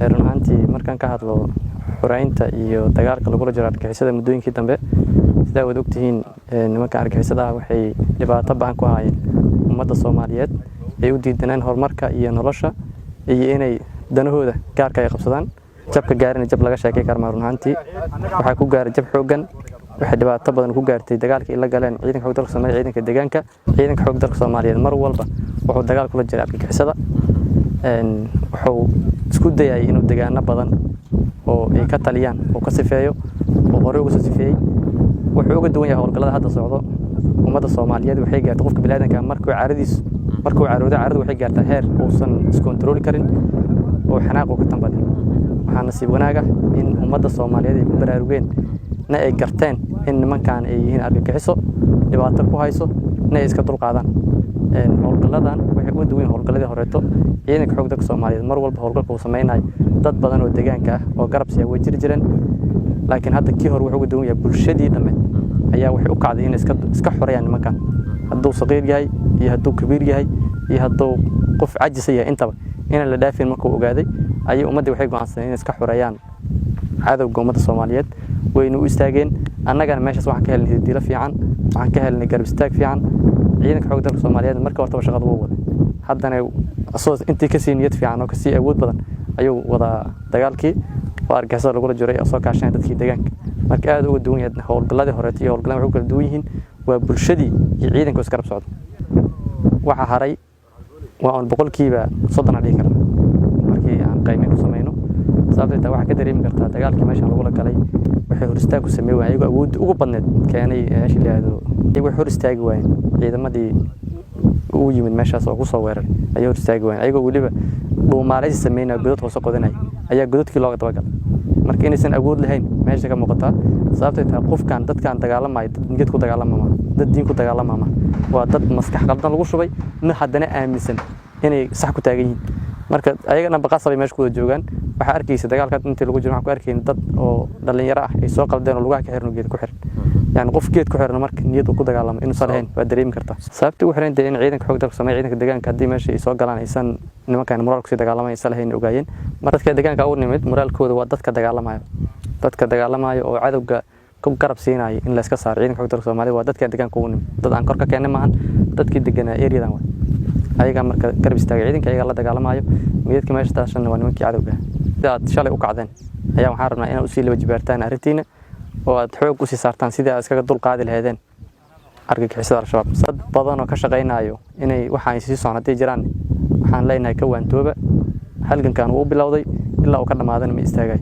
run ahaantii markaan ka hadlo xoreynta iyo dagaalka lagula jiro argagixisada muddooyinkii dambe sida aad ogtihiin nimanka argagixisada waxay dhibaato baan ku hayeen ummadda Soomaaliyeed ay u diidaneen horumarka iyo nolosha iyo inay danahooda gaarka ay qabsadaan jabka gaarin jab laga sheekay karmaa run ahaantii waxa ku gaaray jab xoogan waxa dhibaato badan ku gaartay dagaalkii la galeen ciidanka xoogga dalka Soomaaliyeed ciidanka deegaanka ciidanka xoogga dalka Soomaaliyeed mar walba wuxuu dagaal kula jiray argagixisada wuxuu isku dayay inuu deegaano badan oo ay ka taliyaan oo ka sifeeyo oo hore uga soo sifeeyay wuxuu uga duwan yahay howlgallada hadda socdo ummadda Soomaaliyeed waxay gaartay qofka bini'aadanka markuu caaroodo caaradu waxay gaartaa heer uusan iskontarooli karin oo xanaaq ka tambadin waxaa nasiib wanaag ah in ummadda Soomaaliyeed ay ku baraarugeen na ay garteen in nimankan ay yihiin argagixiso dhibaato ku hayso na ay iska dulqaadaan howlgalladan waxay u duwan howlgalladii horeeto ciidanka xoogga dalka Soomaaliyeed mar walba howlgalka uu sameeyay dad badan oo deegaanka ah oo garab siya way jireen laakiin hadda kii hore wuxuu uga duwan yahay bulshadii dhameed ayaa waxay u kacday in iska xoreeyaan nimankan hadduu saqiir yahay iyo hadduu kabiir yahay iyo hadduu qof caajis yahay intaba in la dhaafin markuu ogaaday ayay ummadda waxay go'aansadeen in iska xoreeyaan cadawga ummadda Soomaaliyeed waynu u istaageen annagana meeshaas waxaan ka helnay hiddiilo fiican waxaan ka helnay garab istaag fiican ciidanka xoogga dalka Soomaaliyeed markii horta shaqada uu waday haddana asoo intii ka sii niyad fiican oo ka sii awood badan ayuu wada dagaalkii oo argagixisada lagula jiray soo kaashanay dadkii deegaanka marka aad uga duwan yahay howlgalladii hore iyo howlgallada waxay kala duwan yihiin waa bulshadii iyo ciidanka iska rab socda waxa haray waa boqolkiiba 30 dhici kara markii aan qiimeyn ku sameeyno sababta waxa ka dareemi kartaa dagaalkii meesha lagu galay waxay hor istaag ku sameeyay ayagu awood ugu badneed keenay meeshii laado ayagu hor istaagi waayeen ciidamadii uu yimid meeshaas oo ku soo weeray ayay hor istaagi waayeen ayagu waliba dhuumaaleysi sameeyay godad hoos qodanay ayaa godadkii looga dabagalay marka inaysan awood lahayn meesha ka muuqata sababta qofkan dadkan dagaalamay dad niyad ku dagaalamama dad diin ku dagaalamama waa dad maskax qaldan lagu shubay ma haddana aaminsan inay sax ku taagan yihiin marka ayagana baqasabay meesha ku joogan waxa arkaysa dagaalka intii lagu jiro waxa ku arkeen dad oo dhalinyaro ah ay soo qaldeen oo lugaha ka xirno geed ku xiran yani qof geed ku xiran marka niyad ku dagaalamo inuu salahayn waa dareemi kartaa sababta u xiran in ciidanka xoogga dalka Soomaaliyeed ciidanka deegaanka hadii meesha ay soo galaan aysan nimankan moraalku si dagaalamay salahayn ogaayeen marka deegaanka uu nimid moraalkooda waa dadka dagaalamayo oo cadawga ku garab siinay in la iska saaro ciidanka xoogga dalka Soomaaliyeed waa dadka deegaanka uu nimid dad aan kor ka keenay maahan dadkii deganaa area-dan waa ayaga marka garab istaagay ciidanka ayaga la dagaalamayo midka meesha taashan waa nimankii cadawga dad shalay u kacdeen ayaa waxaan rabnaa in uu sii laba jibaartaan arrintiina oo aad xoog u sii saartaan sidii aad iskaga dul qaadi lahaydeen argagixisada al-shabaab dad badan oo ka shaqeynayo inay waxaan sii soconadii jiraan waxaan leenahay ka waantooba halgankan uu bilowday ilaa uu ka dhamaadana ma istaagay